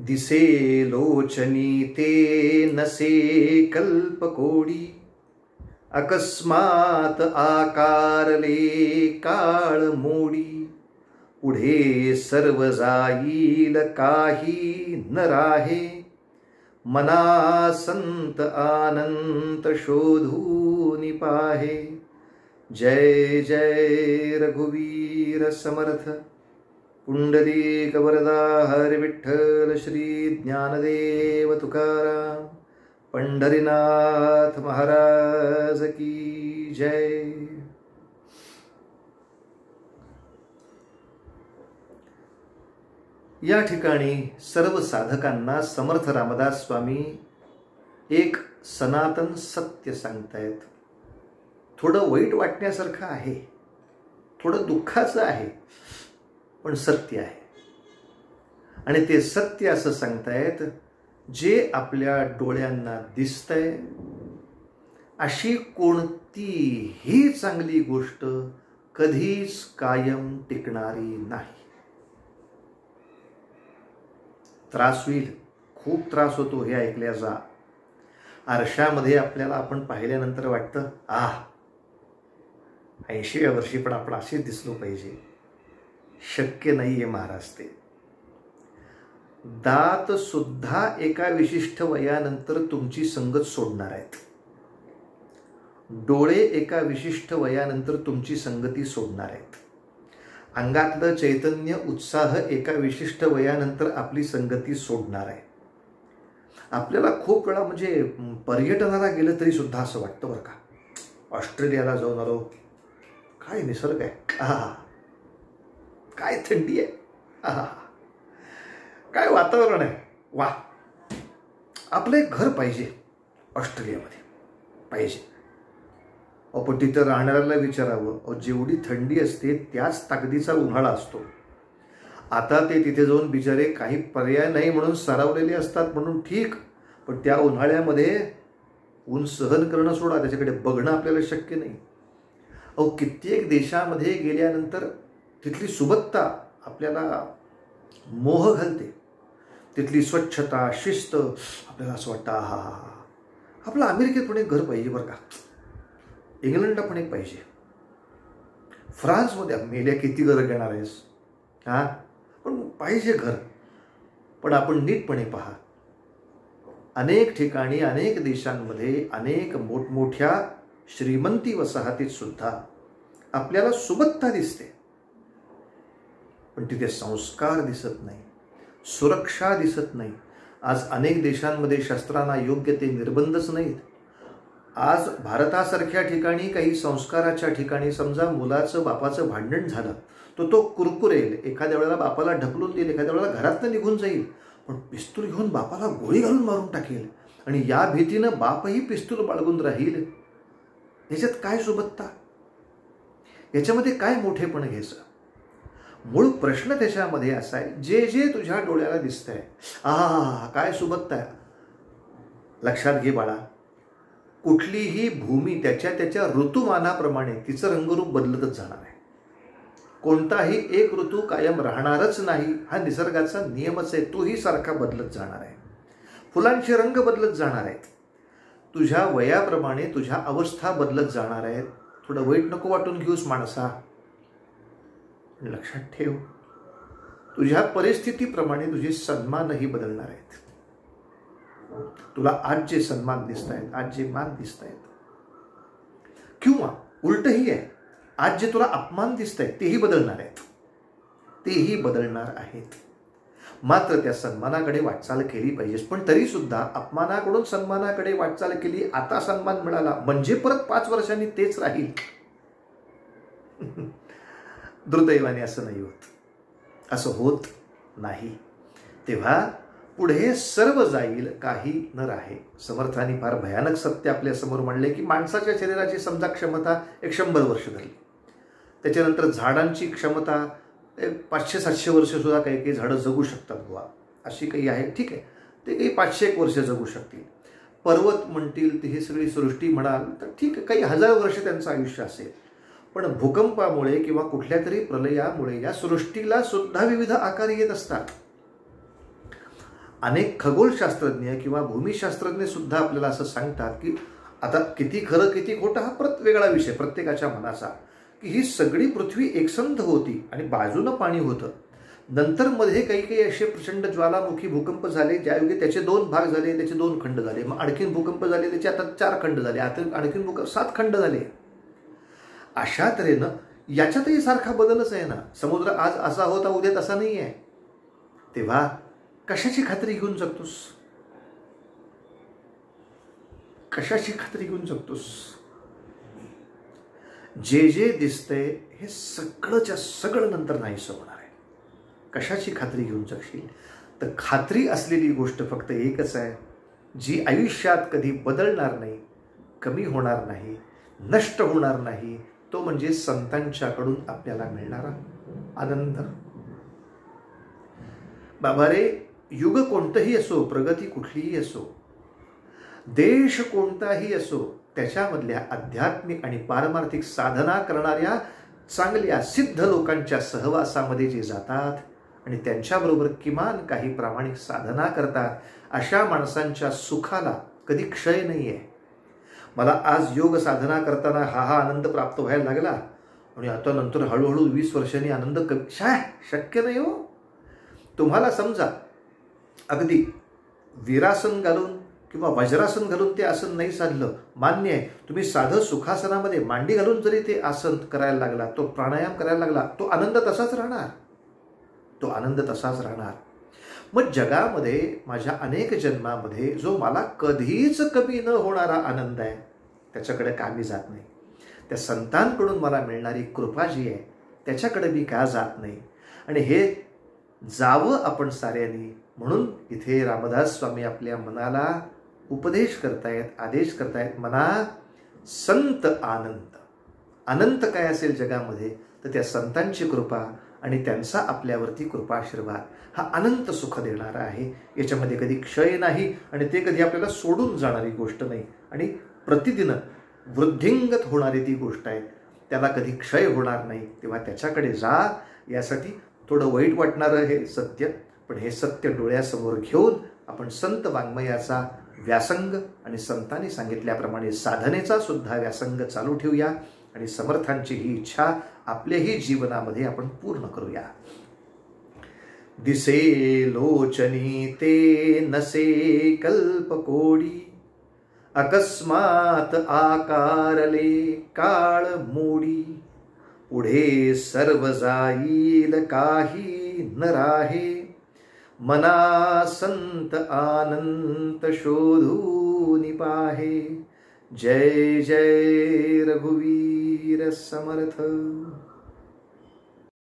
दिसे लोचनी ते नसे कल्पकोडी, अकस्मात आकारले काळ मोडी. पुढे सर्व जाईल काही न राहे, मना संत आनंत शोधून पाहे. जय जय रघुवीर समर्थ, पुंडलिक वरदा हरि विठ्ठल श्री ज्ञानदेव तुकाराम, पंढरीनाथ महाराज की जय. या ठिकाणी सर्व साधकांना समर्थ रामदास स्वामी एक सनातन सत्य सांगतायत. थोडं वाईट वाटण्यासारखं आहे, थोडं दुःखाचं आहे, पण सत्य आहे. आणि ते सत्य असं सांगतायत, जे आपल्या डोळ्यांना दिसतंय अशी कोणतीही चांगली गोष्ट कधीच कायम टिकणारी नाही. त्रास होईल, खूप त्रास होतो हे ऐकल्याचा. आरशामध्ये आपल्याला आपण पाहिल्यानंतर वाटतं 80व्या वर्षी पण आपण असेच दिसलो पाहिजे. शक्य नाहीये महाराज. ते दात सुद्धा एका विशिष्ट वयानंतर तुमची संगत सोडणार आहेत. डोळे एका विशिष्ट वयानंतर तुमची संगती सोडणार आहेत. अंगातलं चैतन्य उत्साह एका विशिष्ट वयानंतर आपली संगती सोडणार आहे. आपल्याला खूप वेळा म्हणजे पर्यटनाला गेलं तरी सुद्धा असं वाटतं बरं का, ऑस्ट्रेलियाला जाऊन आलो, काय निसर्ग आहे, काय थंडी आहे, काय वातावरण आहे, वा, आपलं एक घर पाहिजे ऑस्ट्रेलियामध्ये पाहिजे. पण तिथं राहणाऱ्याला विचारावं, जेवढी थंडी असते त्याच ताकदीचा उन्हाळा असतो. आता ते तिथे जाऊन बिचारे काही पर्याय नाही म्हणून सरावलेले असतात म्हणून ठीक, पण त्या उन्हाळ्यामध्ये ऊन सहन करणं सोडा, त्याच्याकडे बघणं आपल्याला शक्य नाही. कित्येक देशामध्ये गेल्यानंतर तिथली सुबत्ता आपल्याला मोह घालते. तिथली स्वच्छता, शिस्त, आपल्याला असं वाटतं आपलं अमेरिकेत पण एक घर पाहिजे बरं का, इंग्लंडला पण एक पाहिजे, फ्रान्समध्ये मेल्या किती घर घेणार आहेस, पण पाहिजे घर. पण आपण नीटपणे पहा, अनेक ठिकाणी अनेक देशांमध्ये अनेक मोठमोठ्या श्रीमंती वसाहतीत सुद्धा आपल्याला सुबत्ता दिसते, पण तिथे संस्कार दिसत नाही, सुरक्षा दिसत नाही. आज अनेक देशांमध्ये शस्त्रांना योग्य ते निर्बंधच नाहीत. आज भारतासारख्या ठिकाणी काही संस्काराच्या ठिकाणी समजा मुलाचं बापाचं भांडण झालं, तो कुरकुरेल, एखाद्या वेळेला बापाला ढकलून देईल, एखाद्या वेळेला घरातनं निघून जाईल, पण पिस्तूल घेऊन बापाला गोळी घालून मारून टाकेल. आणि या भीतीनं बापही पिस्तूल बाळगून राहील. याच्यात काय सुबत्ता, याच्यामध्ये काय मोठेपण घ्यायचं? मूळ प्रश्न त्याच्यामध्ये असा आहे, जे जे तुझ्या डोळ्याला दिसतंय, काय सुबत्ता आहे. लक्षात घे बाळा, कुठलीही भूमी त्याच्या त्याच्या ऋतुमानाप्रमाणे तिचं रंगरूप बदलतच जाणार आहे. कोणताही एक ऋतू कायम राहणारच नाही, हा निसर्गाचा नियमच आहे. तोही सारखा बदलत जाणार आहे. फुलांचे रंग बदलत जाणार आहेत. तुझ्या वयाप्रमाणे तुझ्या अवस्था बदलत जाणार आहेत. थोडं वाईट नको वाटून घेऊस माणसा, लक्षात ठेव, तुझ्या परिस्थितीप्रमाणे तुझे सन्मानही बदलणार आहेत. तुला आज जे सन्मान दिसत आहेत, आज जे मान दिसत आहेत, किंवा उलटही आहे, आज जे तुला अपमान दिसत आहेत तेही बदलणार आहेत, तेही बदलणार आहेत. मात्र त्या सन्मानाकडे वाटचाल केली पाहिजेस. पण तरी सुद्धा अपमानाकडून सन्मानाकडे वाटचाल केली, आता सन्मान मिळाला म्हणजे परत 5 वर्षांनी तेच राहील. दुर्दैवाने असं नाही होत, असं होत नाही. तेव्हा पुढे सर्व जाईल काही न राहे. समर्थांनी फार भयानक सत्य आपल्या समोर म्हणले की माणसाच्या शरीराची समजा क्षमता 100 वर्ष धरली, त्याच्यानंतर झाडांची क्षमता 500-700 वर्ष सुद्धा काही काही झाडं जगू शकतात बुवा, अशी काही आहे, ठीक आहे, ते काही 500 वर्ष जगू शकतील. पर्वत म्हणतील, ही सगळी सृष्टी म्हणाल तर ठीक आहे, काही 1000 वर्ष त्यांचं आयुष्य असेल. पण भूकंपामुळे किंवा कुठल्या तरी प्रलयामुळे या सृष्टीला सुद्धा विविध आकार येत असतात. अनेक खगोलशास्त्रज्ञ किंवा भूमिशास्त्रज्ञ सुद्धा आपल्याला असं सांगतात की आता किती खरं किती खोटं हा वेगळा विषय प्रत्येकाच्या मनाचा, की ही सगळी पृथ्वी एकसंध होती आणि बाजूनं पाणी होतं. नंतर मध्ये काही काही असे प्रचंड ज्वालामुखी भूकंप झाले, ज्यायोगे त्याचे 2 भाग झाले, त्याचे 2 खंड झाले. मग आणखीन भूकंप झाले, त्याचे आता 4 खंड झाले, आता आणखीन भूकंप 7 खंड झाले. अशा तऱ्हेनं याच्यातही सारखा बदलच आहे ना. समुद्र आज असा होता, उद्या तसा नाही आहे. तेव्हा कशाची खात्री घेऊन जगतोस? कशाची खात्री घेऊन जगतोस? जे जे दिसतंय हे सगळंच्या सगळं नंतर नाहीसं होणार आहे. कशाची खात्री घेऊन जगशील? तर खात्री असलेली गोष्ट फक्त एकच आहे, जी आयुष्यात कधी बदलणार नाही, कमी होणार नाही, नष्ट होणार नाही. तो म्हणजे संतांच्याकडून आपल्याला मिळणारा आनंद. बाबा रे, युग कोणतंही असो, प्रगती कुठलीही असो, देश कोणताही असो, त्याच्यामधल्या आध्यात्मिक आणि पारमार्थिक साधना करणाऱ्या चांगल्या सिद्ध लोकांच्या सहवासामध्ये जे जातात आणि त्यांच्याबरोबर किमान काही प्रामाणिक साधना करतात, अशा माणसांच्या सुखाला कधी क्षय नाही आहे. मला आज योग साधना करताना हा आनंद प्राप्त व्हायला लागला आणि आता नंतर हळूहळू 20 वर्षांनी आनंद शक्य नाही हो. तुम्हाला समजा अगदी वीरासन घालून किंवा वज्रासन घालून ते आसन नाही साधलं, मान्य आहे. तुम्ही साधं सुखासनामध्ये मांडी घालून जरी ते आसन करायला लागला, तो प्राणायाम करायला लागला, तो आनंद तसाच राहणार, तो आनंद तसाच राहणार. मग जगामध्ये माझ्या अनेक जन्मामध्ये जो मला कधीच कमी न होणारा आनंद आहे, त्याच्याकडे का मी जात नाही? त्या संतांकडून मला मिळणारी कृपा जी आहे त्याच्याकडे मी का जात नाही? आणि हे जावं आपण साऱ्यांनी. म्हणून इथे रामदास स्वामी आपल्या मनाला उपदेश करतायत, आदेश करतायत. मना संत आनंद. अनंत काय असेल जगामध्ये तर त्या संतांची कृपा आणि त्यांचा आपल्यावरती कृपाशीर्वाद हा अनंत सुख देणारा आहे. याच्यामध्ये कधी क्षय नाही आणि ते कधी आपल्याला सोडून जाणारी गोष्ट नाही आणि प्रतिदिन वृद्धिंगत होणारी ती गोष्ट आहे. त्याला कधी क्षय होणार नाही. तेव्हा त्याच्याकडे जा. यासाठी थोडं वाईट वाटणारं हे सत्य, पण हे सत्य डोळ्यासमोर घेऊन आपण संत वाङ्मयाचा व्यासंग आणि संतांनी सांगितल्याप्रमाणे साधनेचा सुद्धा व्यासंग चालू ठेवूया आणि समर्थांची ही इच्छा आपल्याही जीवनामध्ये आपण पूर्ण करूया. दिसे लोचनी ते नसे कल्पकोडी, अकस्मात आकारले काळ मोडी. पुढे सर्व जाईल काही न राहे, मना संत आनंद शोधून पाहे. जय जय रघुवीर समर्थ.